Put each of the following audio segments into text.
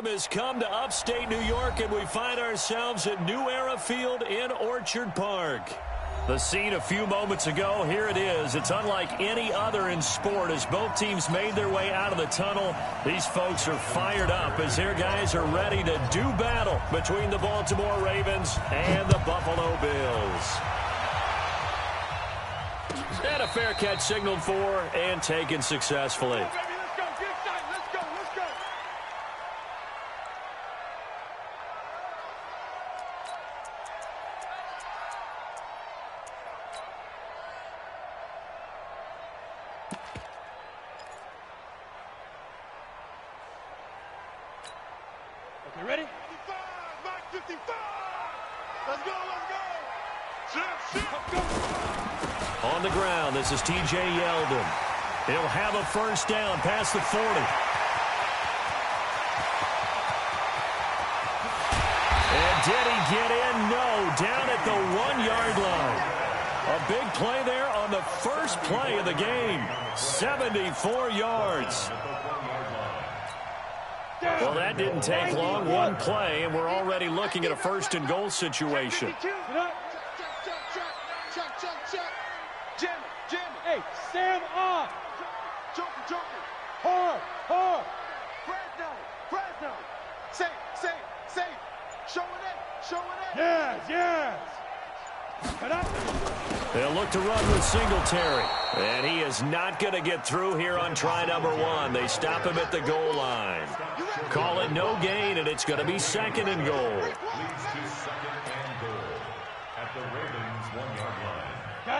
time has come to upstate New York, and we find ourselves at New Era Field in Orchard Park. The scene a few moments ago, here it is. It's unlike any other in sport as both teams made their way out of the tunnel. These folks are fired up as their guys are ready to do battle between the Baltimore Ravens and the Buffalo Bills. And a fair catch signaled for and taken successfully. You ready? 55! Let's go! On the ground, this is T.J. Yeldon. He'll have a first down past the 40. And did he get in? No, down at the 1-yard line. A big play there on the first play of the game. 74 yards. Well, that didn't take long. One play, and we're already looking at a first-and-goal situation. Hey, Sam off. Joker. Hard. Fresno. Safe. Showing it. Yes. Cut up. They'll look to run with Singletary. And he is not going to get through here on try number 1. They stop him at the goal line. Call it no gain, and it's going to be second and goal.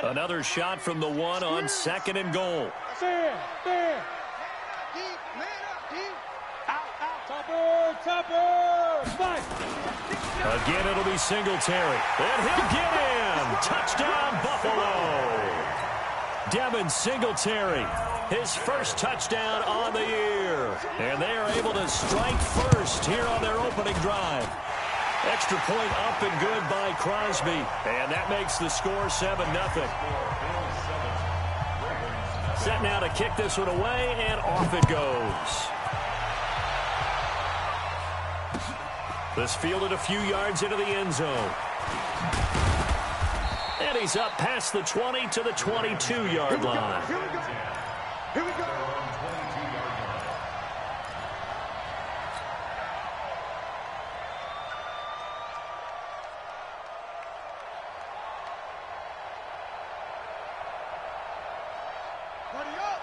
Another shot from the 1 on second and goal. There. Topper. Fight. Again, it'll be Singletary. And he'll get in. Touchdown, Buffalo. Devin Singletary, his first touchdown on the year. And they are able to strike first here on their opening drive. Extra point up and good by Crosby. And that makes the score 7-0. Set now to kick this one away, and off it goes. This fielded a few yards into the end zone. And he's up past the 20 to the 22-yard line. Here we go.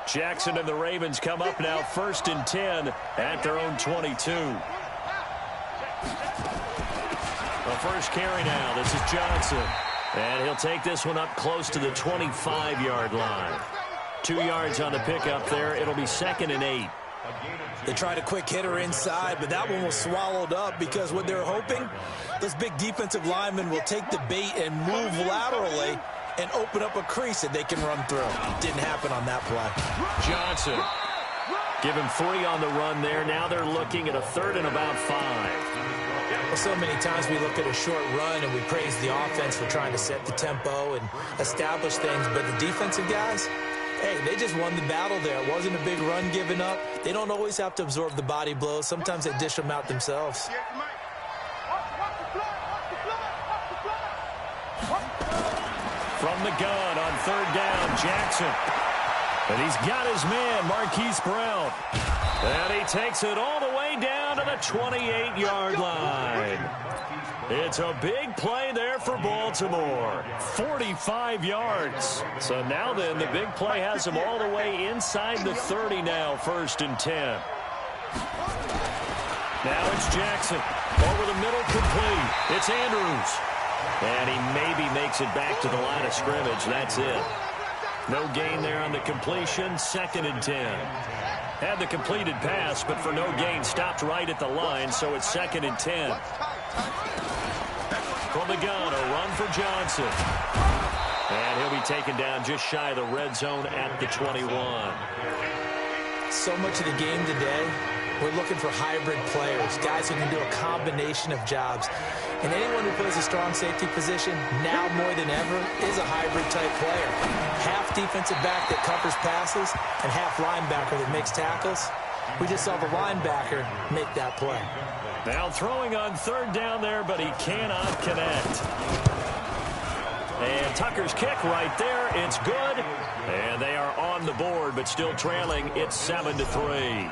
Jackson and the Ravens come up now 1st and 10 at their own 22. The first carry now. This is Johnson. And he'll take this one up close to the 25-yard line. 2 yards on the pickup there. It'll be 2nd and 8. They tried a quick hitter inside, but that one was swallowed up because what they're hoping, those big defensive linemen will take the bait and move laterally and open up a crease that they can run through. Didn't happen on that play. Johnson. Give him 3 on the run there. Now they're looking at a 3rd and about 5. Well, so many times we look at a short run and we praise the offense for trying to set the tempo and establish things, but the defensive guys, hey, they just won the battle there. It wasn't a big run given up. They don't always have to absorb the body blows. Sometimes they dish them out themselves. From the gun on 3rd down, Jackson. And he's got his man, Marquise Brown. And he takes it all the way down to the 28-yard line. It's a big play there for Baltimore. 45 yards. So now then, the big play has him all the way inside the 30 now, 1st and 10. Now it's Jackson. Over the middle, complete. It's Andrews. And he maybe makes it back to the line of scrimmage. That's it. No gain there on the completion. 2nd and 10. Had the completed pass, but for no gain, stopped right at the line, so it's 2nd and 10. From the gun, a run for Johnson. And he'll be taken down just shy of the red zone at the 21. So much of the game today, we're looking for hybrid players, guys who can do a combination of jobs. And anyone who plays a strong safety position, now more than ever, is a hybrid-type player. Half defensive back that covers passes and half linebacker that makes tackles. We just saw the linebacker make that play. Now throwing on third down there, but he cannot connect. And Tucker's kick right there. It's good. And they are on the board, but still trailing. It's 7-3.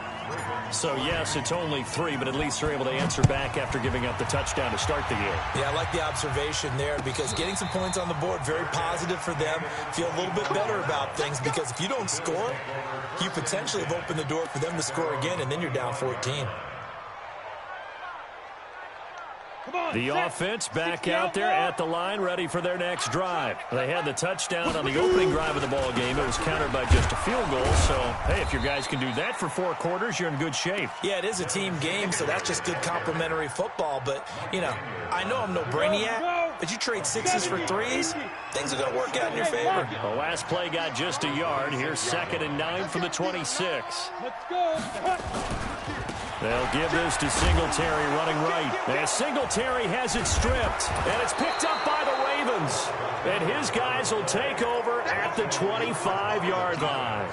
So, yes, it's only 3, but at least they're able to answer back after giving up the touchdown to start the game. Yeah, I like the observation there because getting some points on the board, very positive for them. Feel a little bit better about things because if you don't score, you potentially have opened the door for them to score again, and then you're down 14. The offense back out there at the line, ready for their next drive. They had the touchdown on the opening drive of the ball game. It was countered by just a field goal. So, hey, if your guys can do that for 4 quarters, you're in good shape. Yeah, it is a team game, so that's just good complementary football. But, you know, I know I'm no brainiac, but you trade 6s for 3s, things are going to work out in your favor. The last play got just a yard. Here's 2nd and 9 from the 26. Let's go. They'll give this to Singletary running right. And Singletary has it stripped. And it's picked up by the Ravens. And his guys will take over at the 25-yard line.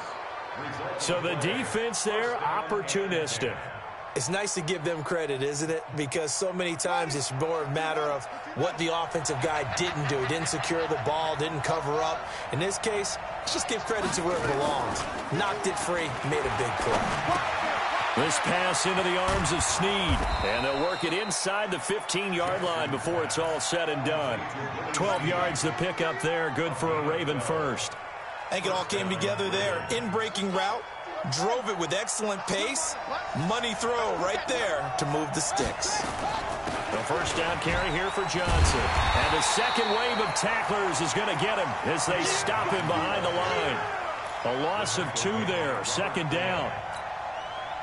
So the defense there, opportunistic. It's nice to give them credit, isn't it? Because so many times it's more a matter of what the offensive guy didn't do. He didn't secure the ball, didn't cover up. In this case, let's just give credit to where it belongs. Knocked it free, made a big play. This pass into the arms of Snead. And they'll work it inside the 15-yard line before it's all said and done. 12 yards to pick up there. Good for a Raven first. I think it all came together there. In-breaking route. Drove it with excellent pace. Money throw right there to move the sticks. The first down carry here for Johnson. And the second wave of tacklers is going to get him as they stop him behind the line. A loss of 2 there. 2nd down.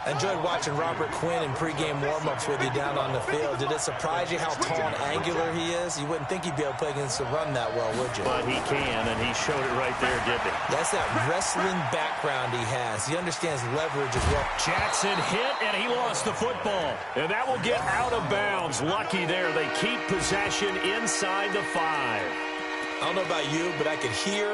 I enjoyed watching Robert Quinn in pregame warm-ups with you down on the field. Did it surprise you how tall and angular he is? You wouldn't think he'd be able to play against the run that well, would you? But he can, and he showed it right there, didn't he? That's that wrestling background he has. He understands leverage as well. Jackson hit, and he lost the football. And that will get out of bounds. Lucky there. They keep possession inside the 5. I don't know about you, but I could hear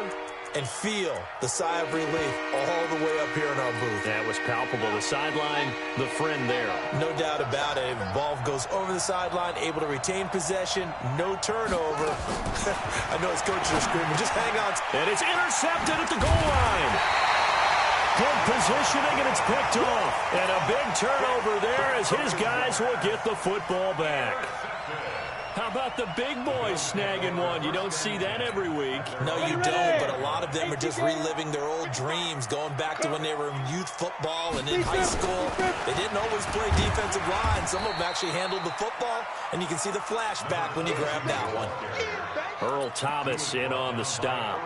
and feel the sigh of relief all the way up here in our booth. That was palpable. The sideline, the friend there. No doubt about it. The ball goes over the sideline, able to retain possession, no turnover. I know his coaches are screaming, just hang on. And it's intercepted at the goal line. Good positioning, and it's picked off. And a big turnover there as his guys will get the football back. How about the big boys snagging one? You don't see that every week. No, you don't, but a lot of them are just reliving their old dreams, going back to when they were in youth football and in high school. They didn't always play defensive line. Some of them actually handled the football, and you can see the flashback when you grab that one. Earl Thomas in on the stop.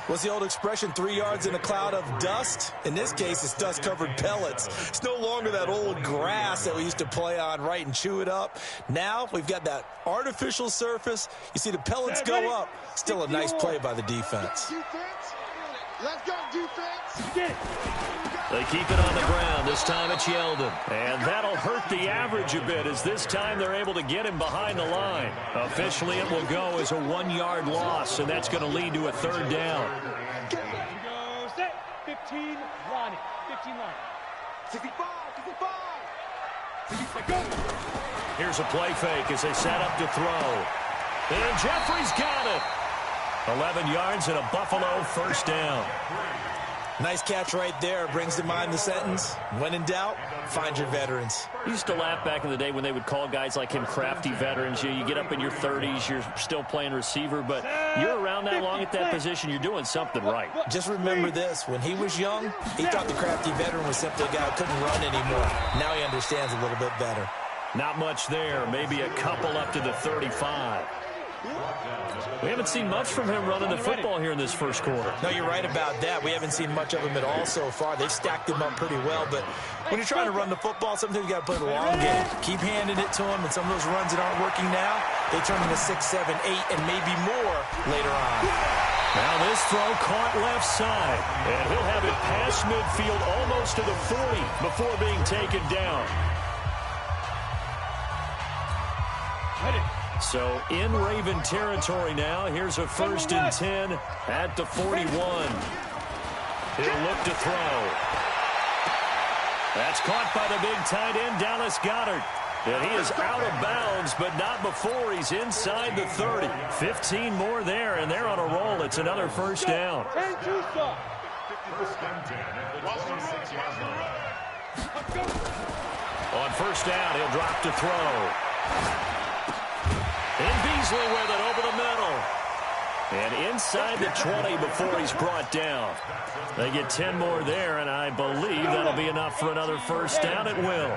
What's the old expression, 3 yards in a cloud of dust? In this case, it's dust-covered pellets. It's no longer that old grass that we used to play on, right, and chew it up. Now we've got that artificial surface. You see the pellets go up. Still a nice play by the defense. Let's go, defense. They keep it on the ground. This time it's Yeldon. And that'll hurt the average a bit as this time they're able to get him behind the line. Officially, it will go as a 1-yard loss, and that's going to lead to a 3rd down. Go, set. 15, Ronnie. 15 line. 65, 65. Go. Here's a play fake as they set up to throw. And Jeffrey's got it. 11 yards and a Buffalo first down. Nice catch right there. Brings to mind the sentence, when in doubt, find your veterans. I used to laugh back in the day when they would call guys like him crafty veterans. You get up in your 30s, you're still playing receiver, but you're around that long at that position, you're doing something right. Just remember this. When he was young, he thought the crafty veteran was simply a guy who couldn't run anymore. Now he understands a little bit better. Not much there. Maybe a couple up to the 35. We haven't seen much from him running the football here in this first quarter. No, you're right about that. We haven't seen much of him at all so far. They've stacked him up pretty well, but when you're trying to run the football, sometimes you got to play the long game. Keep handing it to him, and some of those runs that aren't working now, they turn into 6, 7, 8, and maybe more later on. Now this throw caught left side, and he'll have it past midfield almost to the 40 before being taken down. So in Raven territory now. Here's a 1st and 10 at the 41. He'll look to throw. That's caught by the big tight end, Dallas Goedert. And he is out of bounds, but not before he's inside the 30. 15 more there, and they're on a roll. It's another first down. On first down, he'll drop to throw. And Beasley with it over the middle. And inside the 20 before he's brought down. They get 10 more there, and I believe that'll be enough for another first down. It will.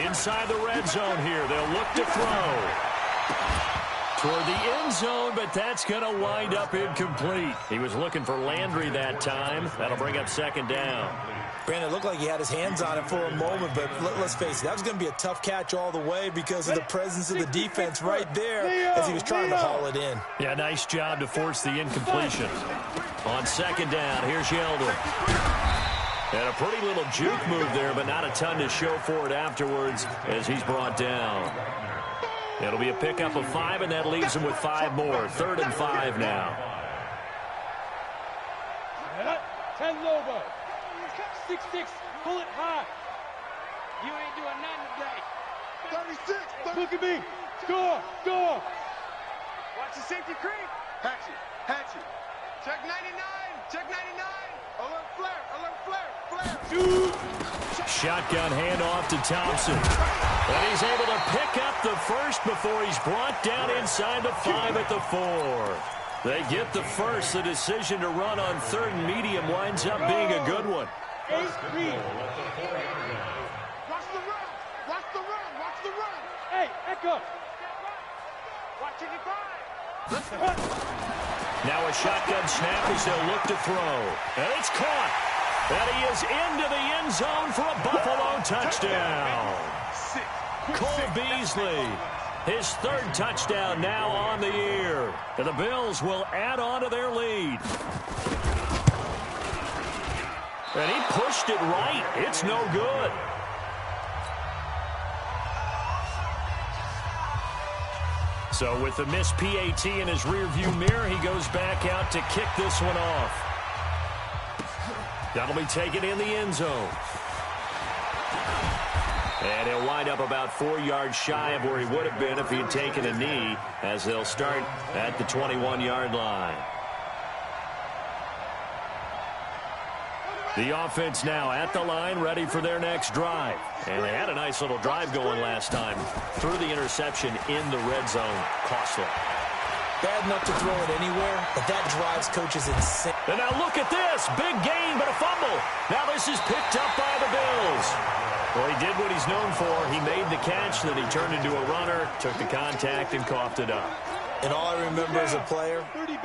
Inside the red zone here. They'll look to throw. Toward the end zone, but that's going to wind up incomplete. He was looking for Landry that time. That'll bring up second down. Brandon, it looked like he had his hands on it for a moment, but let's face it, that was going to be a tough catch all the way because of the presence of the defense right there as he was trying to haul it in. Yeah, nice job to force the incompletion. On second down, here's Yeldon. And a pretty little juke move there, but not a ton to show for it afterwards as he's brought down. It'll be a pickup of 5, and that leaves him with 5 more. 3rd and 5 now. 10 Lobo. 6-6, pull it high. You ain't doing nothing today. 36. Look at me. Score. Watch the safety creep. Hatchet. Check 99. Alert flare. Shoot. Shotgun handoff to Thompson. And he's able to pick up the first before he's brought down inside the 5 at the 4. They get the first. The decision to run on 3rd and medium winds up being a good one. Watch the run. Hey, Echo. Watch 85. Now a shotgun snap as they'll look to throw. And it's caught. And he is into the end zone for a Buffalo touchdown. Cole Beasley, his 3rd touchdown now on the year. And the Bills will add on to their lead. And he pushed it right. It's no good. So with the missed PAT in his rearview mirror, he goes back out to kick this one off. That'll be taken in the end zone. And he'll wind up about 4 yards shy of where he would have been if he had taken a knee, as they'll start at the 21-yard line. The offense now at the line, ready for their next drive. And they had a nice little drive going last time. Threw the interception in the red zone. Costly. Bad enough to throw it anywhere, but that drives coaches insane. And now look at this. Big gain, but a fumble. Now this is picked up by the Bills. Well, he did what he's known for. He made the catch, then he turned into a runner, took the contact, and coughed it up. And all I remember as a player,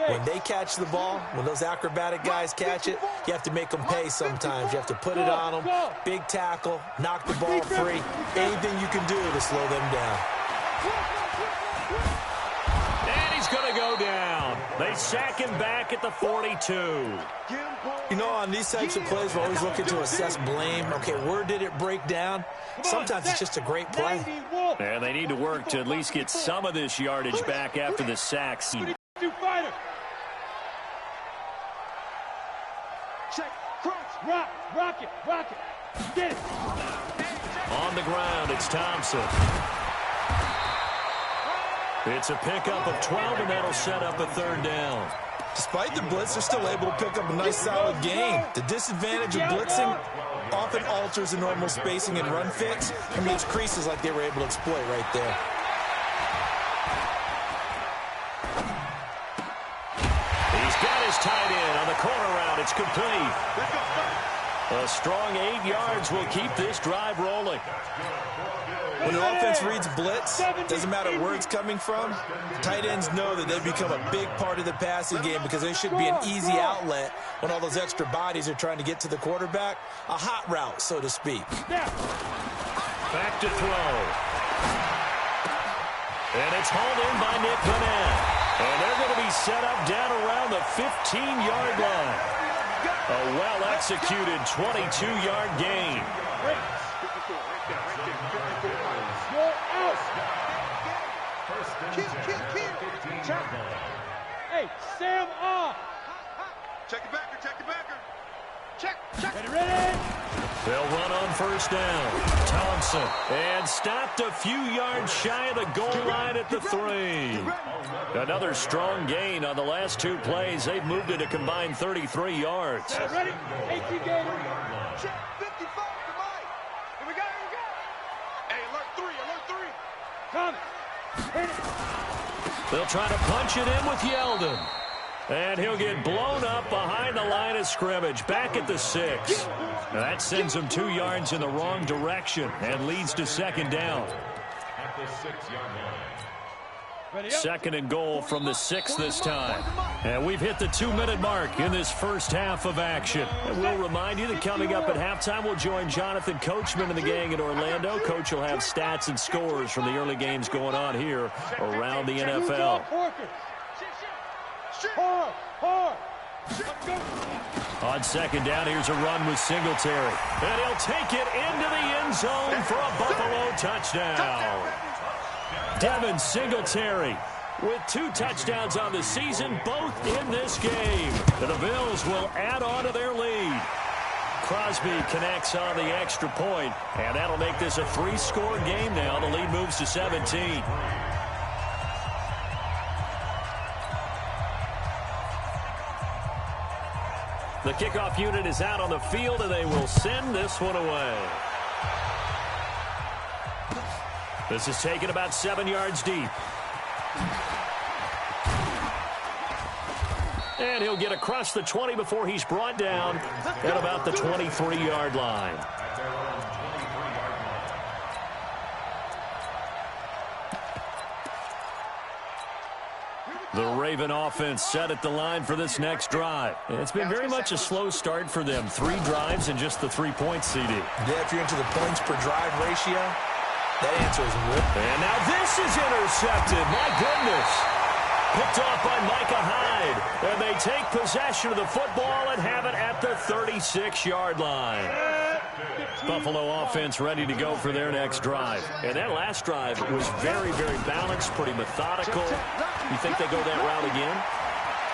when they catch the ball, when those acrobatic guys catch it, you have to make them pay sometimes. You have to put it on them, big tackle, knock the ball free, anything you can do to slow them down. And he's going to go down. They sack him back at the 42. You know, on these types of plays, we're always looking to assess blame. Okay, where did it break down? Sometimes it's just a great play. And they need to work to at least get some of this yardage back after the sacks. Check, crunch, rock it, get it. On the ground, it's Thompson. It's a pickup of 12, and that'll set up a 3rd down. Despite the blitz, they're still able to pick up a nice, solid gain. The disadvantage of blitzing often alters the normal spacing and run fits and makes creases like they were able to exploit right there. He's got his tight end on the corner route. It's complete. A strong 8 yards will keep this drive rolling. When an offense reads blitz, doesn't matter where it's coming from, tight ends know that they become a big part of the passing game because they should be an easy outlet when all those extra bodies are trying to get to the quarterback. A hot route, so to speak. Back to throw. And it's hauled in by Nick Bennett. And they're going to be set up down around the 15-yard line. A well-executed 22-yard gain. Hey, Sam, Check the backer, check the backer. Check. Ready. They'll run on first down. Thompson. And stopped a few yards shy of the goal line at the 3. Another strong gain on the last 2 plays. They've moved it a combined 33 yards. Ready. 18 game. Check 55 to Mike. Here we go. Hey, alert 3. Coming. Hit it. They'll try to punch it in with Yeldon. And he'll get blown up behind the line of scrimmage, back at the 6. Now that sends him 2 yards in the wrong direction and leads to second down. At the 6-yard line. Second and goal from the 6 this time. And we've hit the 2-minute mark in this first half of action. And we'll remind you that coming up at halftime, we'll join Jonathan Coachman and the gang in Orlando. Coach will have stats and scores from the early games going on here around the NFL. Hard. On second down, here's a run with Singletary. And he'll take it into the end zone for a Buffalo touchdown. Devin Singletary with 2 touchdowns on the season, both in this game. And the Bills will add on to their lead. Crosby connects on the extra point, and that'll make this a 3-score game now. The lead moves to 17. The kickoff unit is out on the field, and they will send this one away. This is taken about 7 yards deep. And he'll get across the 20 before he's brought down at about the 23-yard line. The Raven offense set at the line for this next drive. It's been very much a slow start for them. 3 drives and just the 3 points, CD. Yeah, if you're into the points per drive ratio, that answer is whip. And now this is intercepted. My goodness. Picked off by Micah Hyde. And they take possession of the football and have it at the 36-yard line. Buffalo offense ready to go for their next drive. And that last drive was very, very balanced, pretty methodical. You think they go that route again?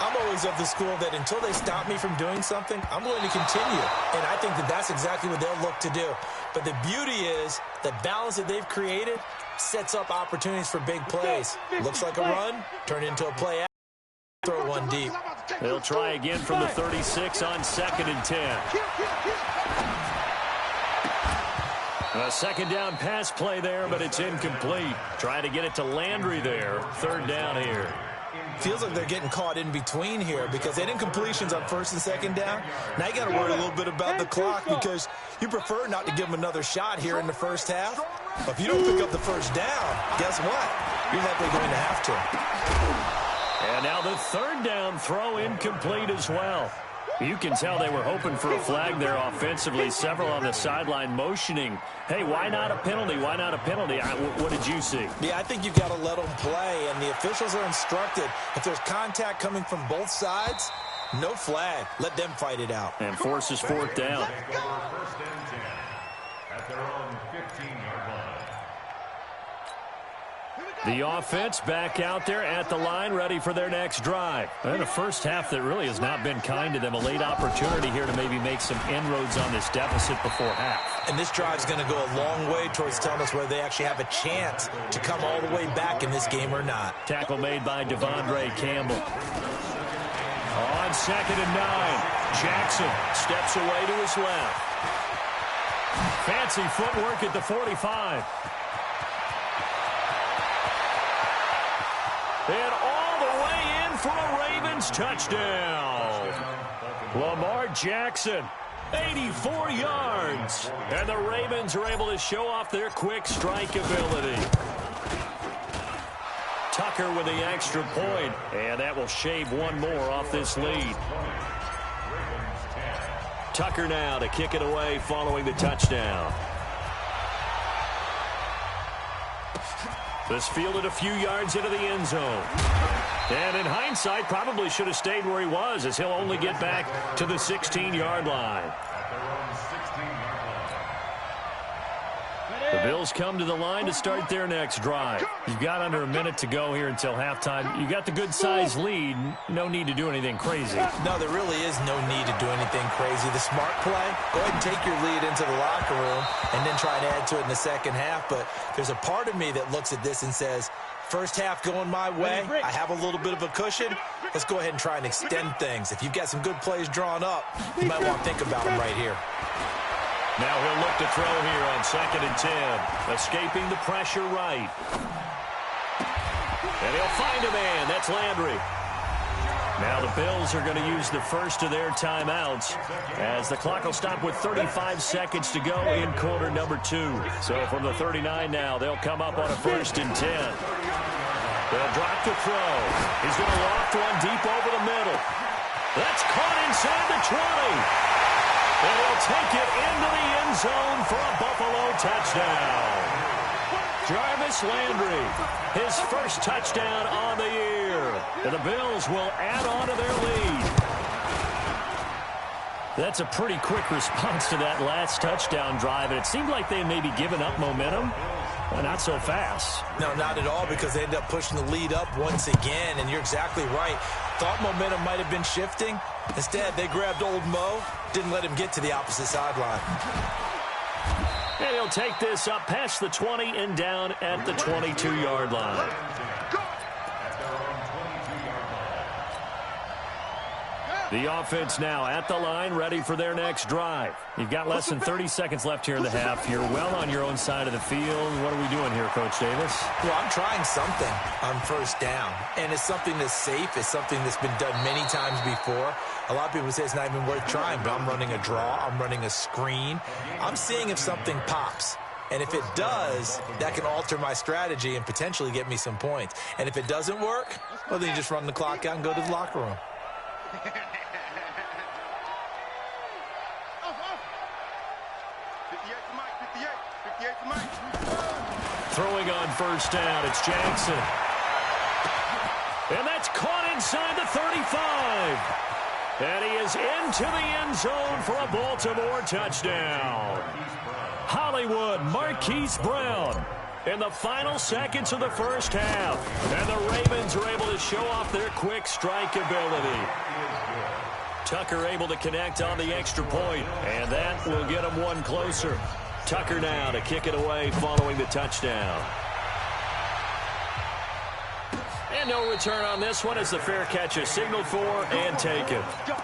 I'm always of the school that until they stop me from doing something, I'm going to continue. And I think that that's exactly what they'll look to do. But the beauty is the balance that they've created sets up opportunities for big plays. Looks like a run, turn into a play. Throw one deep. They'll try again from the 36 on 2nd and 10. A second down pass play there, but it's incomplete. Trying to get it to Landry there. 3rd down here. Feels like they're getting caught in between here because they didn't completions on 1st and 2nd down. Now you got to worry a little bit about the clock because you prefer not to give them another shot here in the first half. But if you don't pick up the first down, guess what? You're likely going to have to. And now the 3rd down throw incomplete as well. You can tell they were hoping for a flag there offensively. Several on the sideline motioning, hey, why not a penalty? Why not a penalty? What did you see? Yeah, I think you've got to let them play, and the officials are instructed if there's contact coming from both sides, no flag. Let them fight it out. And forces 4th down. First and 10 at their own 15-yard line. The offense back out there at the line, ready for their next drive. And a first half that really has not been kind to them. A late opportunity here to maybe make some inroads on this deficit before half. And this drive's going to go a long way towards telling us whether they actually have a chance to come all the way back in this game or not. Tackle made by Devondre Campbell. On 2nd and 9, Jackson steps away to his left. Fancy footwork at the 45. And all the way in for a Ravens touchdown. Lamar Jackson, 84 yards. And the Ravens are able to show off their quick strike ability. Tucker with the extra point, and that will shave one more off this lead. Tucker now to kick it away following the touchdown. This fielded a few yards into the end zone. And in hindsight, probably should have stayed where he was, as he'll only get back to the 16-yard line. At their own 16-yard line. The Bills come to the line to start their next drive. You've got under a minute to go here until halftime. You got the good-sized lead. No need to do anything crazy. No, there really is no need to do anything crazy. The smart play, go ahead and take your lead into the locker room and then try to add to it in the second half. But there's a part of me that looks at this and says, first half going my way, I have a little bit of a cushion. Let's go ahead and try and extend things. If you've got some good plays drawn up, you might want to think about them right here. Now he'll look to throw here on 2nd and 10. Escaping the pressure right. And he'll find a man. That's Landry. Now the Bills are going to use the first of their timeouts as the clock will stop with 35 seconds to go in quarter number 2. So from the 39 now, they'll come up on a 1st and 10. They'll drop to throw. He's going to loft one deep over the middle. That's caught inside the 20. And he'll take it into the end zone for a Buffalo touchdown. Jarvis Landry, his first touchdown on the year. And the Bills will add on to their lead. That's a pretty quick response to that last touchdown drive. And it seemed like they may be giving up momentum. Well, not so fast. No, not at all, because they end up pushing the lead up once again. And you're exactly right. Thought momentum might have been shifting. Instead, they grabbed old Mo, didn't let him get to the opposite sideline. And he'll take this up past the 20 and down at the 22-yard line. The offense now at the line, ready for their next drive. You've got less than 30 seconds left here in the half. You're well on your own side of the field. What are we doing here, Coach Davis? Well, I'm trying something on first down, and it's something that's safe. It's something that's been done many times before. A lot of people say it's not even worth trying, but I'm running a draw. I'm running a screen. I'm seeing if something pops. And if it does, that can alter my strategy and potentially get me some points. And if it doesn't work, well, then you just run the clock out and go to the locker room. Throwing on first down, it's Jackson. And that's caught inside the 35. And he is into the end zone for a Baltimore touchdown. Hollywood Marquise Brown in the final seconds of the first half. And the Ravens are able to show off their quick strike ability. Tucker able to connect on the extra point, and that will get him one closer. Tucker now to kick it away following the touchdown. And no return on this one as the fair catch is signaled for and taken. Let's go.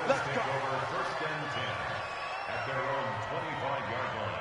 First and 10 at their own 25-yard line.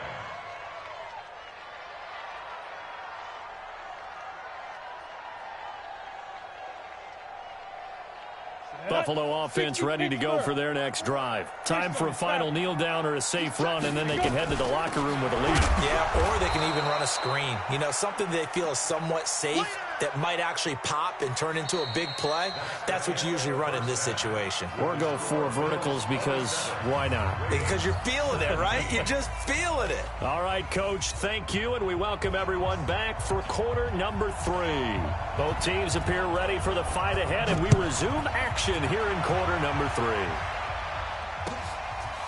Buffalo offense ready to go for their next drive. Time for a final kneel down or a safe run, and then they can head to the locker room with a lead. Yeah, or they can even run a screen. You know, something they feel is somewhat safe that might actually pop and turn into a big play. That's what you usually run in this situation. Or go 4 verticals because why not? Because you're feeling it, right? You're just feeling it. All right, Coach, thank you, and we welcome everyone back for quarter number 3. Both teams appear ready for the fight ahead, and we resume action here in quarter number 3.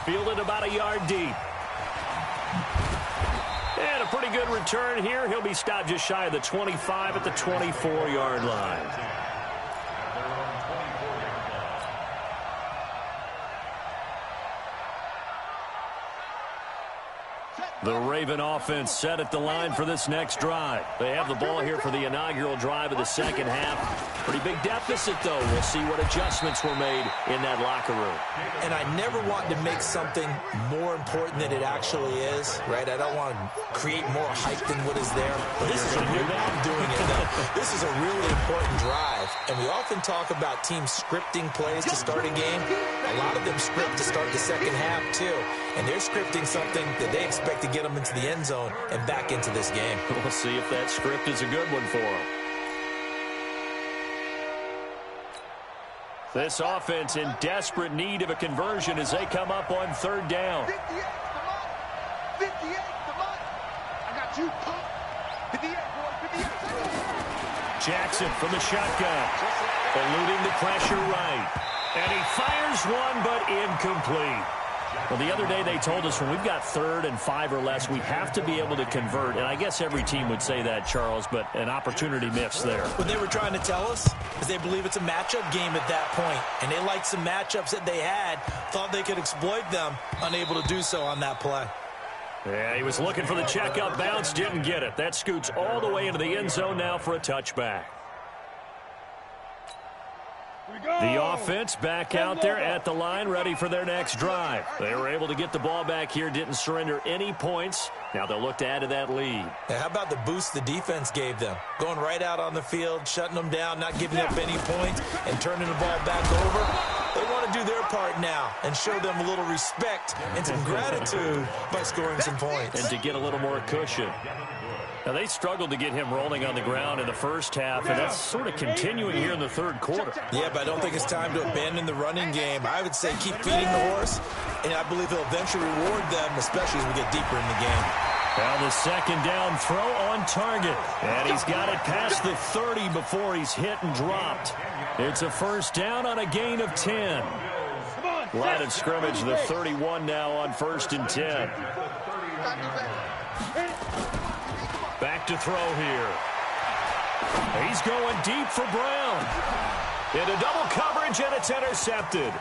Fielded about a yard deep. And a pretty good return here. He'll be stopped just shy of the 25 at the 24-yard line. The Raven offense set at the line for this next drive. They have the ball here for the inaugural drive of the second half. Pretty big deficit, though. We'll see what adjustments were made in that locker room. And I never want to make something more important than it actually is, right? I don't want to create more hype than what is there. But this is a really, I'm doing it, though. This is a really important drive. And we often talk about teams scripting plays to start a game. A lot of them script to start the second half, too. And they're scripting something that they expect to get them into the end zone and back into this game. We'll see if that script is a good one for them. This offense in desperate need of a conversion as they come up on third down. 58, come on. I got you. 58, boy, 58. Jackson from the shotgun. Eluding the pressure right. And he fires one, but incomplete. Well, the other day they told us when we've got 3rd and 5 or less, we have to be able to convert. And I guess every team would say that, Charles, but an opportunity missed there. What they were trying to tell us is they believe it's a matchup game at that point. And they liked some matchups that they had, thought they could exploit them, unable to do so on that play. Yeah, he was looking for the checkout bounce, didn't get it. That scoots all the way into the end zone now for a touchback. The offense back out there at the line, ready for their next drive. They were able to get the ball back here, didn't surrender any points. Now they'll look to add to that lead. Now, how about the boost the defense gave them? Going right out on the field, shutting them down, not giving up any points, and turning the ball back over. They want to do their part now and show them a little respect and some gratitude by scoring some points. And to get a little more cushion. Now, they struggled to get him rolling on the ground in the first half, and that's sort of continuing here in the third quarter. Yeah, but I don't think it's time to abandon the running game. I would say keep feeding the horse, and I believe he'll eventually reward them, especially as we get deeper in the game. Now the second down throw on target, and he's got it past the 30 before he's hit and dropped. It's a first down on a gain of 10. Line of scrimmage, the 31 now on 1st and 10. Back to throw here. He's going deep for Brown. Into double coverage, and it's intercepted.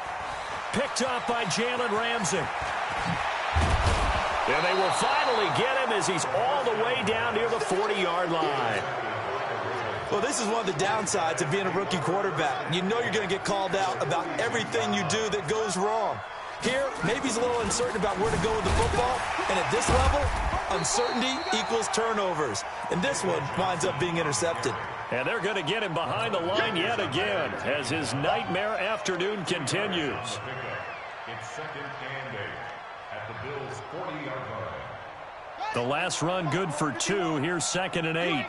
Picked up by Jalen Ramsey. And they will finally get him as he's all the way down near the 40-yard line. Well, this is one of the downsides of being a rookie quarterback. You know you're going to get called out about everything you do that goes wrong. Here, maybe he's a little uncertain about where to go with the football. And at this level, uncertainty equals turnovers. And this one winds up being intercepted. And they're going to get him behind the line yet again as his nightmare afternoon continues. It's second and 8 at the Bills' 40-yard line. The last run good for 2. Here's 2nd and 8.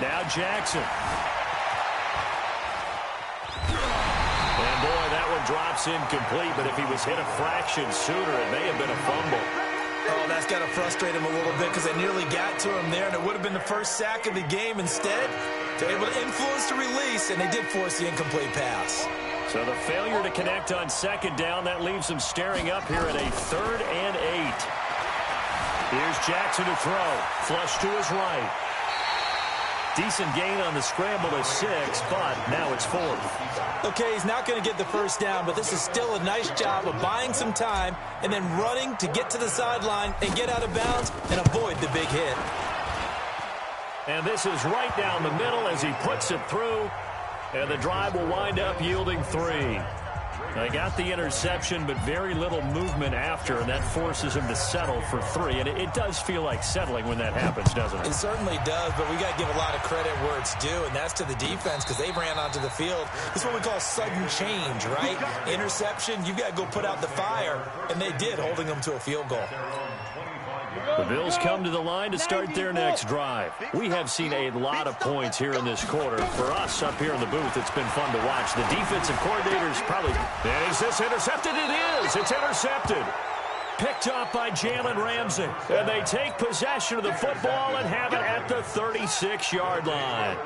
Now Jackson. And boy, that one drops incomplete, but if he was hit a fraction sooner, it may have been a fumble. Oh, that's got to frustrate him a little bit because they nearly got to him there, and it would have been the first sack of the game. Instead, they're able to influence the release, and they did force the incomplete pass. So the failure to connect on 2nd down, that leaves them staring up here at a 3rd and 8. Here's Jackson to throw. Flush to his right. Decent gain on the scramble is 6, but now it's 4th. Okay, he's not going to get the first down, but this is still a nice job of buying some time and then running to get to the sideline and get out of bounds and avoid the big hit. And this is right down the middle as he puts it through, and the drive will wind up yielding 3. They got the interception, but very little movement after, and that forces him to settle for 3. And it does feel like settling when that happens, doesn't it? It certainly does, but we got to give a lot of credit where it's due, and that's to the defense because they ran onto the field. This is what we call sudden change, right? Interception, you got to go put out the fire, and they did, holding them to a field goal. The Bills come to the line to start their next drive. We have seen a lot of points here in this quarter. For us up here in the booth, it's been fun to watch. The defensive coordinators probably... And is this intercepted? It is! It's intercepted. Picked up by Jalen Ramsey. And they take possession of the football and have it at the 36-yard line.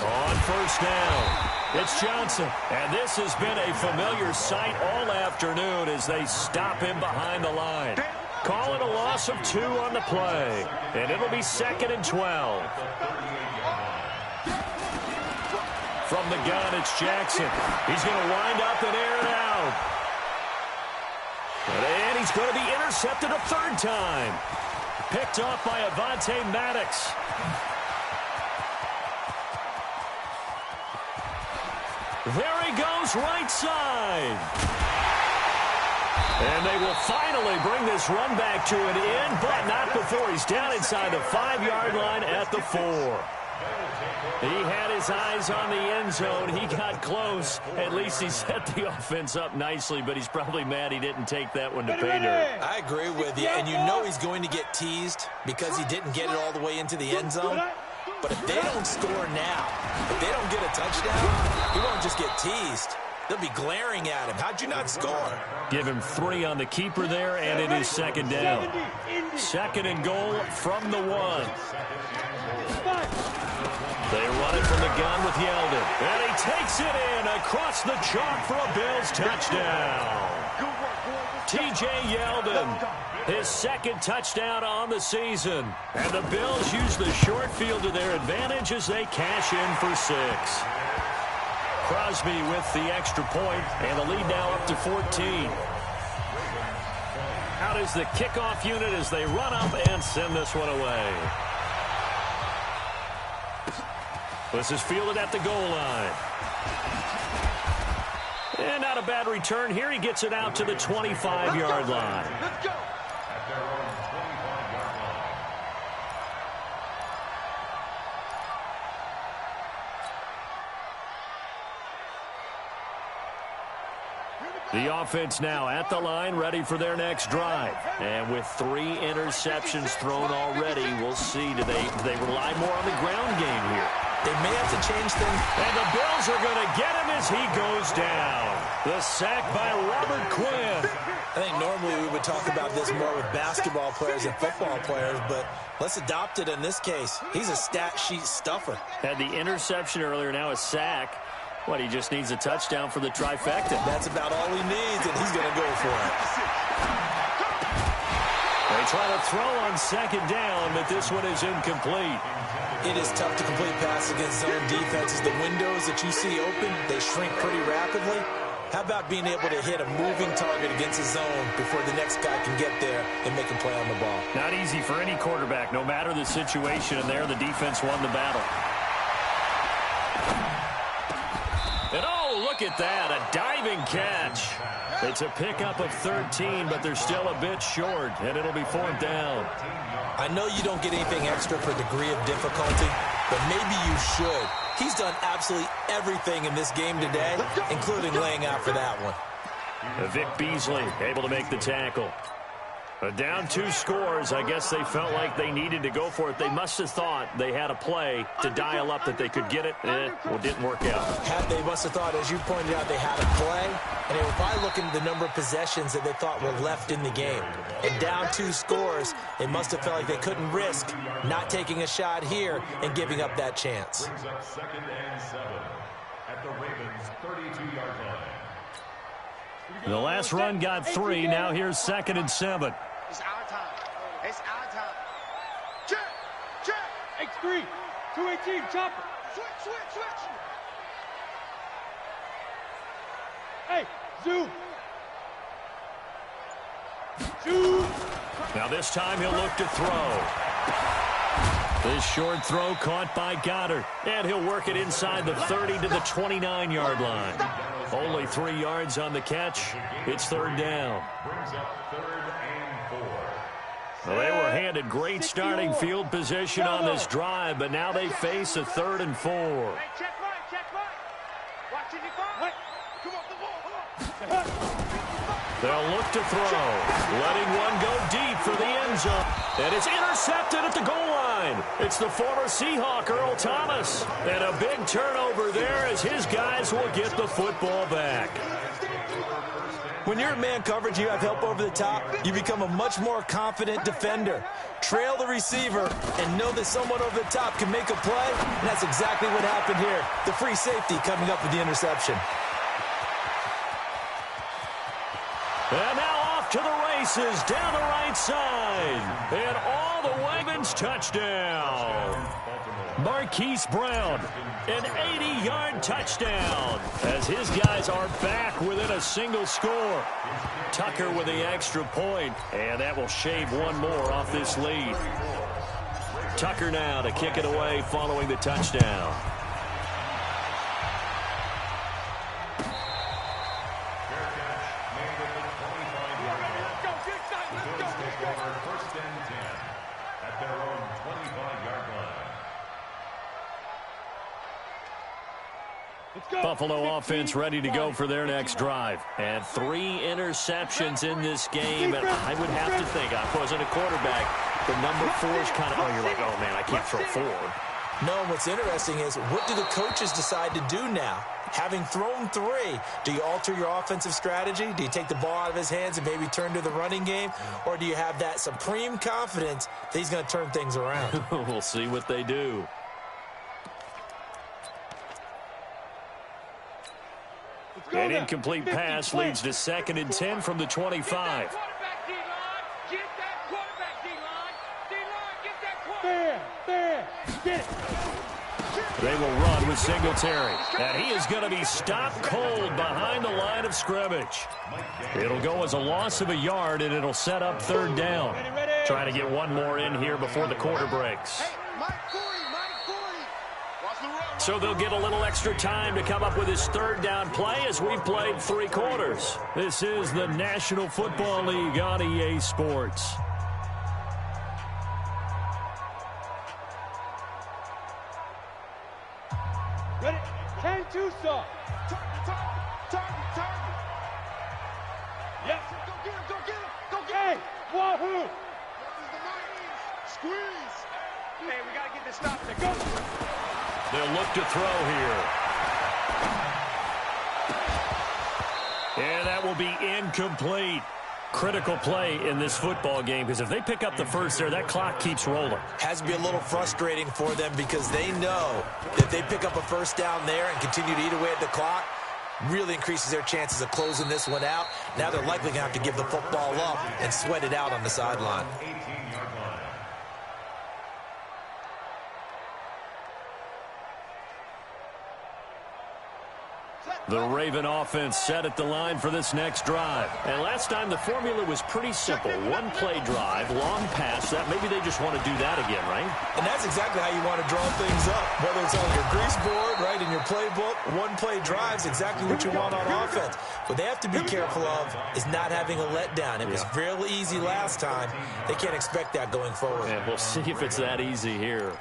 On 1st down. It's Johnson, and this has been a familiar sight all afternoon as they stop him behind the line. Call it a loss of 2 on the play, and it'll be 2nd and 12. From the gun, it's Jackson. He's going to wind up and air it out. And he's going to be intercepted a 3rd time. Picked off by Avonte Maddox. There he goes, right side. And they will finally bring this run back to an end, but not before he's down inside the 5-yard line at the 4. He had his eyes on the end zone. He got close. At least he set the offense up nicely, but he's probably mad he didn't take that one to pay dirt. I agree with you, and you know he's going to get teased because he didn't get it all the way into the end zone. But if they don't score now, if they don't get a touchdown, he won't just get teased. They'll be glaring at him. How'd you not score? Give him 3 on the keeper there, and it is 2nd down. 2nd and goal from the 1. They run it from the gun with Yeldon. And he takes it in across the chalk for a Bills touchdown. T.J. Yeldon, his second touchdown on the season. And the Bills use the short field to their advantage as they cash in for 6. Crosby with the extra point, and the lead now up to 14. Out is the kickoff unit as they run up and send this one away. This is fielded at the goal line. And not a bad return here. He gets it out to the 25-yard line. Let's go. The offense now at the line, ready for their next drive. And with 3 interceptions thrown already, we'll see. Do they rely more on the ground game here? They may have to change things. And the Bills are going to get him as he goes down. The sack by Robert Quinn. I think normally we would talk about this more with basketball players and football players, but let's adopt it in this case. He's a stat sheet stuffer. Had the interception earlier, now a sack. What, he just needs a touchdown for the trifecta. That's about all he needs, and he's going to go for it. They try to throw on second down, but this one is incomplete. It is tough to complete pass against zone defenses. The windows that you see open, they shrink pretty rapidly. How about being able to hit a moving target against a zone before the next guy can get there and make a play on the ball? Not easy for any quarterback, no matter the situation, and there the defense won the battle. And oh, look at that, a diving catch. It's a pickup of 13, but they're still a bit short, and it'll be 4th down. I know you don't get anything extra for degree of difficulty, but maybe you should. He's done absolutely everything in this game today, including laying out for that one. Vic Beasley able to make the tackle. Down 2 scores. I guess they felt like they needed to go for it. They must have thought they had a play to dial up that they could get it. Well, it didn't work out. They must have thought, as you pointed out, they had a play, and they were probably looking at the number of possessions that they thought were left in the game. And down 2 scores, they must have felt like they couldn't risk not taking a shot here and giving up that chance. Brings up 2nd and 7 at the Ravens' 32-yard line. The last run got 3. Now here's 2nd and 7. It's our time. It's our time. Check. Check. X3. 218. Chopper. Switch. Hey, zoom. Shoot. Now this time he'll look to throw. This short throw caught by Goddard. And he'll work it inside the 30 to the 29-yard line. Only 3 yards on the catch. It's 3rd down. Brings up 3rd and 4. Well, they were handed great starting field position on this drive, but now they face a 3rd and 4. Hey, check mine. Watch it, what? Come on, come on. They'll look to throw, letting one go deep for the end zone. And it's intercepted at the goal line. It's the former Seahawk, Earl Thomas. And a big turnover there as his guys will get the football back. When you're in man coverage, you have help over the top, you become a much more confident defender. Trail the receiver and know that someone over the top can make a play, and that's exactly what happened here. The free safety coming up with the interception. And now off to the races down the right side. And all the Ravens touchdown. Marquise Brown, an 80-yard touchdown as his guys are back within a single score. Tucker with the extra point, and that will shave one more off this lead. Tucker now to kick it away following the touchdown. Buffalo offense ready to go for their next drive. And 3 interceptions in this game. And I would have to think, I wasn't a quarterback, the number 4 is kind of, oh, you're like, oh, man, I can't throw 4. No, what's interesting is, what do the coaches decide to do now? Having thrown 3, do you alter your offensive strategy? Do you take the ball out of his hands and maybe turn to the running game? Or do you have that supreme confidence that he's going to turn things around? We'll see what they do. An incomplete pass leads to 2nd and 10 from the 25. They will run with Singletary. And he is going to be stopped cold behind the line of scrimmage. It'll go as a loss of a yard, and it'll set up 3rd down. Trying to get one more in here before the quarter breaks. So they'll get a little extra time to come up with his 3rd down play as we've played 3 quarters. This is the National Football League on EA Sports. Ready? 10-2 saw. Target. Yes. Go get him. Hey, wahoo. Squeeze. Hey, we got to get this stop. Go. They'll look to throw here. And that will be incomplete. Critical play in this football game, because if they pick up the first there, that clock keeps rolling. Has to be a little frustrating for them because they know that they pick up a 1st down there and continue to eat away at the clock, really increases their chances of closing this one out. Now they're likely going to have to give the football up and sweat it out on the sideline. The Raven offense set at the line for this next drive. And last time the formula was pretty simple. 1-play drive, long pass. That maybe they just want to do that again, right? And that's exactly how you want to draw things up. Whether it's on your grease board, right, in your playbook, 1-play drive's exactly what you want on offense. What they have to be careful of is not having a letdown. It was fairly easy last time. They can't expect that going forward. And we'll see if it's that easy here.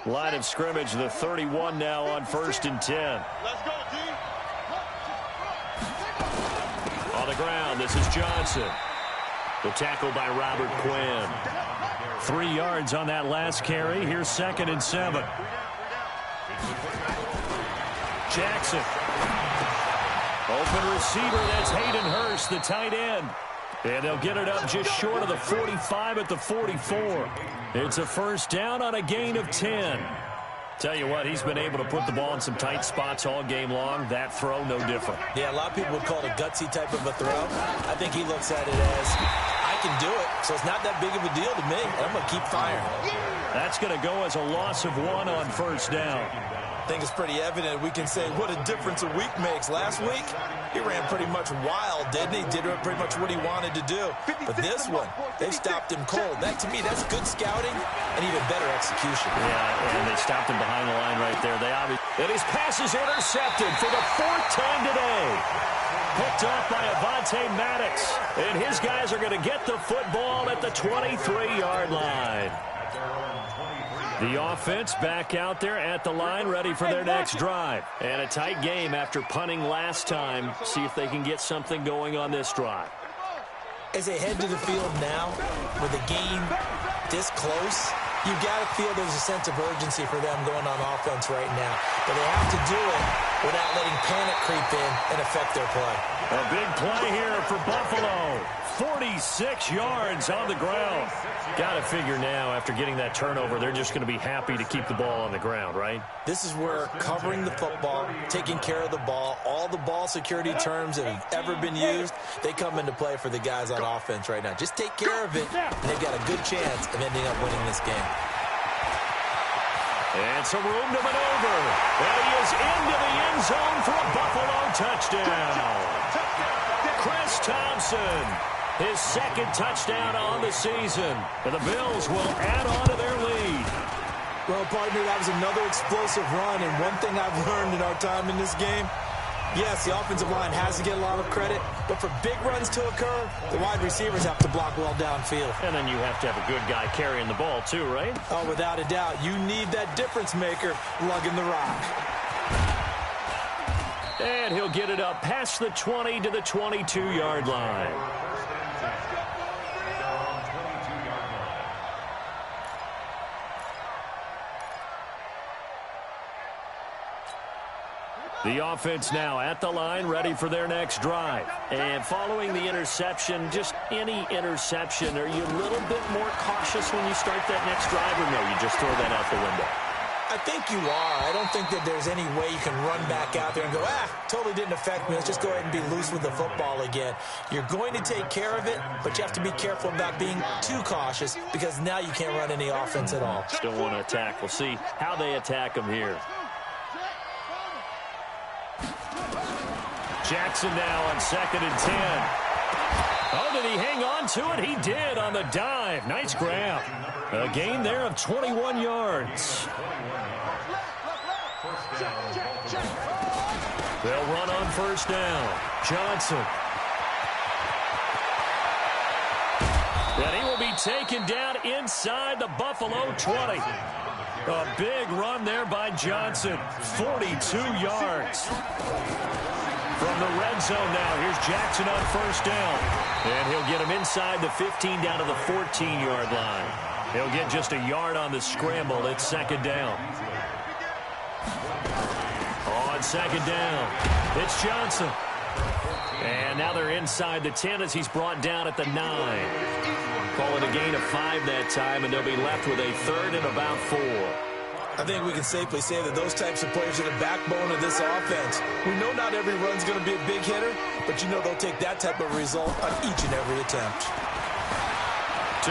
Line of scrimmage, the 31 now on 1st and 10. Let's go, D. On the ground, this is Johnson. The tackle by Robert Quinn. 3 yards on that last carry. Here's 2nd and 7. Jackson. Open receiver, that's Hayden Hurst, the tight end. And they'll get it up just short of the 45 at the 44. It's a 1st down on a gain of 10. Tell you what, he's been able to put the ball in some tight spots all game long. That throw, no different. Yeah, a lot of people would call it a gutsy type of a throw. I think he looks at it as, I can do it, so it's not that big of a deal to me, and I'm going to keep firing. That's going to go as a loss of 1 on 1st down. I think it's pretty evident. We can say what a difference a week makes. Last week, he ran pretty much wild, didn't he? Did pretty much what he wanted to do. But this one, they stopped him cold. That, to me, that's good scouting and even better execution. Yeah, and they stopped him behind the line right there. And his pass is intercepted for the 4th time today. Picked off by Avonte Maddox. And his guys are going to get the football at the 23-yard line. The offense back out there at the line, ready for their next drive. And a tight game after punting last time. See if they can get something going on this drive. As they head to the field now, with the game this close, you've got to feel there's a sense of urgency for them going on offense right now. But they have to do it without letting panic creep in and affect their play. A big play here for Buffalo. 46 yards on the ground. Got to figure now, after getting that turnover, they're just going to be happy to keep the ball on the ground, right? This is where covering the football, taking care of the ball, all the ball security terms that have ever been used, they come into play for the guys on offense right now. Just take care of it, and they've got a good chance of ending up winning this game. And some room to maneuver. And he is into the end zone for a Buffalo touchdown. Chris Thompson, his 2nd touchdown on the season. And the Bills will add on to their lead. Well, partner, that was another explosive run. And one thing I've learned in our time in this game, yes, the offensive line has to get a lot of credit, but for big runs to occur, the wide receivers have to block well downfield. And then you have to have a good guy carrying the ball too, right? Oh, without a doubt. You need that difference maker lugging the rock. And he'll get it up past the 20 to the 22-yard line. The offense now at the line, ready for their next drive. And following the interception, just any interception, are you a little bit more cautious when you start that next drive, or no, you just throw that out the window? I think you are. I don't think that there's any way you can run back out there and go, totally didn't affect me. Let's just go ahead and be loose with the football again. You're going to take care of it, but you have to be careful about being too cautious because now you can't run any offense at all. Still want to attack. We'll see how they attack him here. Jackson now on 2nd and 10. Oh, did he hang on to it? He did on the dive. Nice grab. A gain there of 21 yards. They'll run on 1st down. Johnson. And he will be taken down inside the Buffalo 20. A big run there by Johnson. 42 yards. From the red zone now, here's Jackson on 1st down. And he'll get him inside the 15 down to the 14-yard line. He'll get just a yard on the scramble. It's 2nd down. On 2nd down, it's Johnson. And now they're inside the 10 as he's brought down at the 9. Call it a gain of 5 that time, and they'll be left with a 3rd and about 4. I think we can safely say that those types of players are the backbone of this offense. We know not every run's going to be a big hitter, but you know they'll take that type of result on each and every attempt.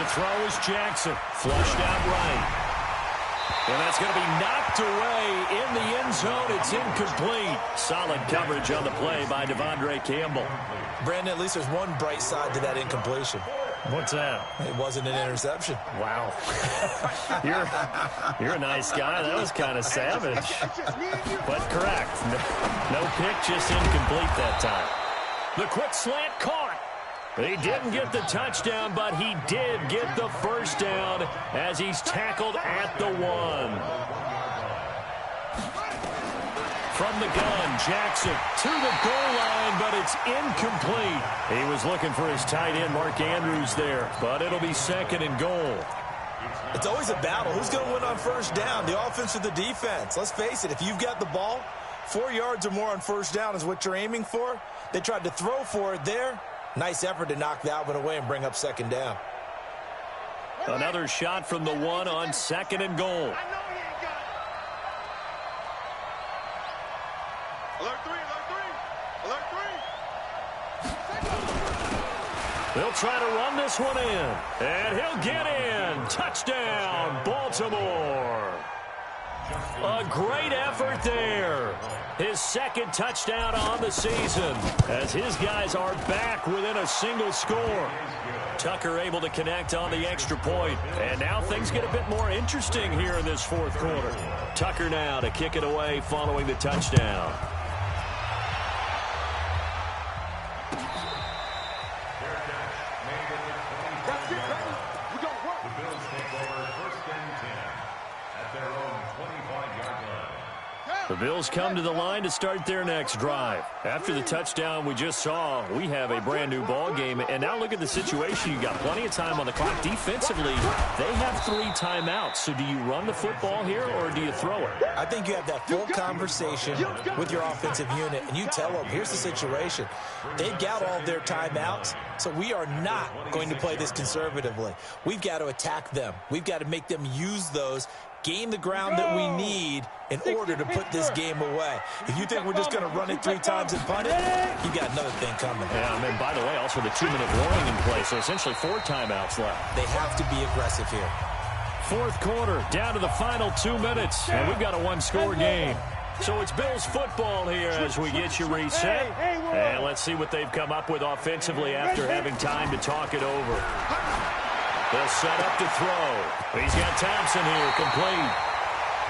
To throw is Jackson. Flushed out right. And that's going to be knocked away in the end zone. It's incomplete. Solid coverage on the play by Devondre Campbell. Brandon, at least there's one bright side to that incompletion. What's that? It wasn't an interception. Wow. You're a nice guy. That was kind of savage. But correct. No pick, just incomplete that time. The quick slant caught. He didn't get the touchdown, but he did get the 1st down as he's tackled at the 1. From the gun, Jackson to the goal line, but it's incomplete. He was looking for his tight end, Mark Andrews, there, but it'll be 2nd and goal. It's always a battle. Who's going to win on 1st down, the offense or the defense? Let's face it, if you've got the ball, 4 yards or more on 1st down is what you're aiming for. They tried to throw for it there. Nice effort to knock that one away and bring up 2nd down. Another shot from the 1 on 2nd and goal. Alert 3, alert 3, alert 3. They'll try to run this one in, and he'll get in. Touchdown, Baltimore. A great effort there. His 2nd touchdown on the season as his guys are back within a single score. Tucker able to connect on the extra point. And now things get a bit more interesting here in this 4th quarter. Tucker now to kick it away following the touchdown. That's it, baby. We got work. The Bills take over 1st and 10 at their own 25-yard line. The Bills come to the line to start their next drive. After the touchdown we just saw, we have a brand new ball game. And now look at the situation. You got plenty of time on the clock. Defensively, they have 3 timeouts. So do you run the football here or do you throw it? I think you have that full conversation with your offensive unit, and you tell them, here's the situation. They've got all their timeouts, so we are not going to play this conservatively. We've got to attack them. We've got to make them use those, gain the ground that we need in order to put this game away. If you think we're just going to run it 3 times and punt it, you got another thing coming. Yeah, and by the way, also the 2-minute warning in play, so essentially 4 timeouts left. They have to be aggressive here. 4th quarter, down to the final 2 minutes, and we've got a 1-score game. So it's Bills football here as we get you reset. And let's see what they've come up with offensively after having time to talk it over. They'll set up to throw. He's got Thompson here, complete.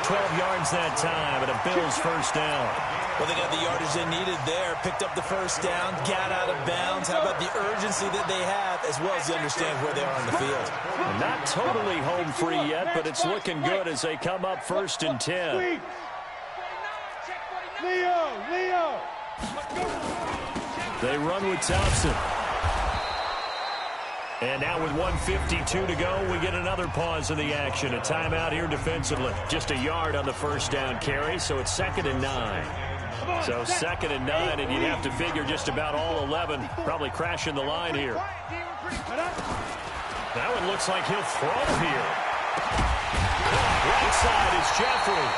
12 yards that time, and a Bills 1st down. Well, they got the yardage they needed there, picked up the 1st down, got out of bounds. How about the urgency that they have, as well as they understand where they are on the field? Not totally home free yet, but it's looking good as they come up 1st and 10. Leo! They run with Thompson. And now with 1:52 to go, we get another pause in the action. A timeout here defensively. Just a yard on the 1st down carry, so it's 2nd and 9. So 2nd and 9, and you'd have to figure just about all 11 probably crashing the line here. That one looks like he'll throw here. Right side is Jeffrey.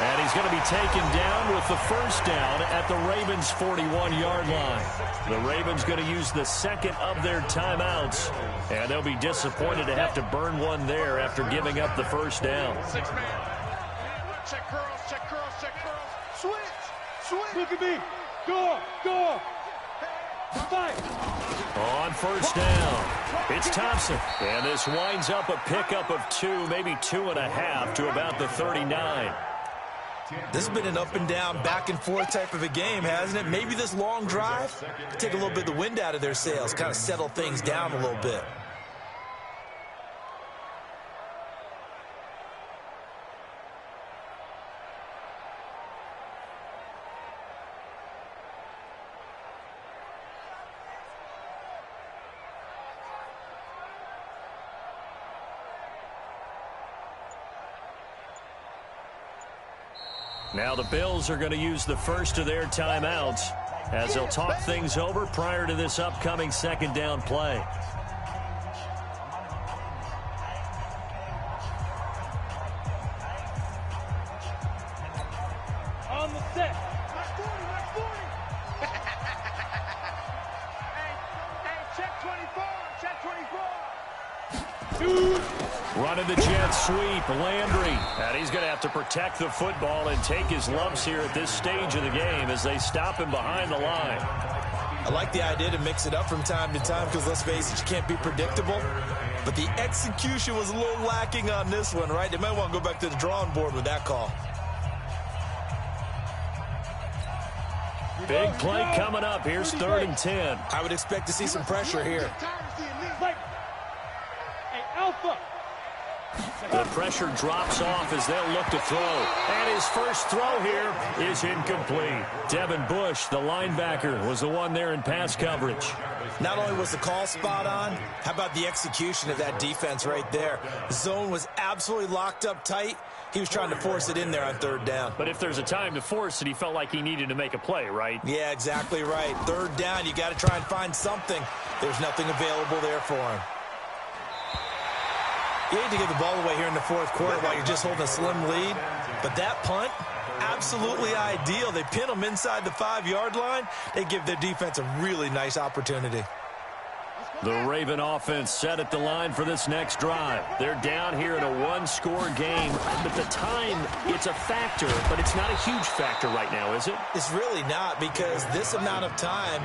And he's going to be taken down with the first down at the Ravens' 41-yard line. The Ravens going to use the second of their timeouts, and they'll be disappointed to have to burn one there after giving up the first down. Six-man. Check curls, check curls, check curls. Switch, switch. Look at me. Go up. Fight. On first down, it's Thompson. And this winds up a pickup of 2, maybe 2.5 to about the 39. This has been an up and down, back and forth type of a game, hasn't it? Maybe this long drive take a little bit of the wind out of their sails, kind of settle things down a little bit. Now the Bills are going to use the first of their timeouts as they'll talk things over prior to this upcoming second down play. On the set. Not 40, not 40. hey, check 24, check 24. Running the jet sweep, Landry. And he's going to have to protect the football and take his lumps here at this stage of the game as they stop him behind the line. I like the idea to mix it up from time to time because, let's face it, you can't be predictable. But the execution was a little lacking on this one, right? They might want to go back to the drawing board with that call. Big play coming up. Here's 3rd and 10. I would expect to see some pressure here. Fight. Hey, Alpha. The pressure drops off as they'll look to throw. And his first throw here is incomplete. Devin Bush, the linebacker, was the one there in pass coverage. Not only was the call spot on, how about the execution of that defense right there? The zone was absolutely locked up tight. He was trying to force it in there on 3rd down. But if there's a time to force it, he felt like he needed to make a play, right? Yeah, exactly right. 3rd down, you got to try and find something. There's nothing available there for him. You hate to give the ball away here in the 4th quarter while you're just holding a slim lead. But that punt, absolutely ideal. They pin them inside the 5-yard line. They give their defense a really nice opportunity. The Raven offense set at the line for this next drive. They're down here in a 1-score game. But the time, it's a factor, but it's not a huge factor right now, is it? It's really not, because this amount of time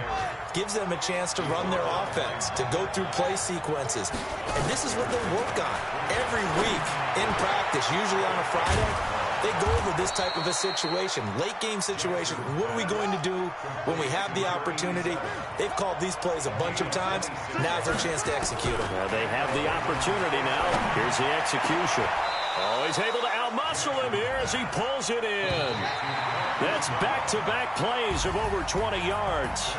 gives them a chance to run their offense, to go through play sequences. And this is what they work on every week in practice, usually on a Friday. They go over this type of a situation, late game situation. What are we going to do when we have the opportunity? They've called these plays a bunch of times. Now's their chance to execute them. They have the opportunity now. Here's the execution. Oh, he's able to outmuscle him here as he pulls it in. That's back-to-back plays of over 20 yards.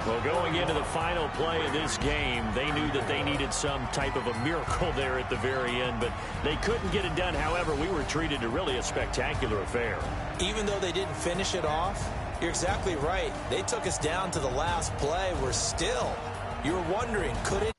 Well, going into the final play of this game, they knew that they needed some type of a miracle there at the very end, but they couldn't get it done. However, we were treated to really a spectacular affair. Even though they didn't finish it off, you're exactly right. They took us down to the last play. We're still, you're wondering, could it?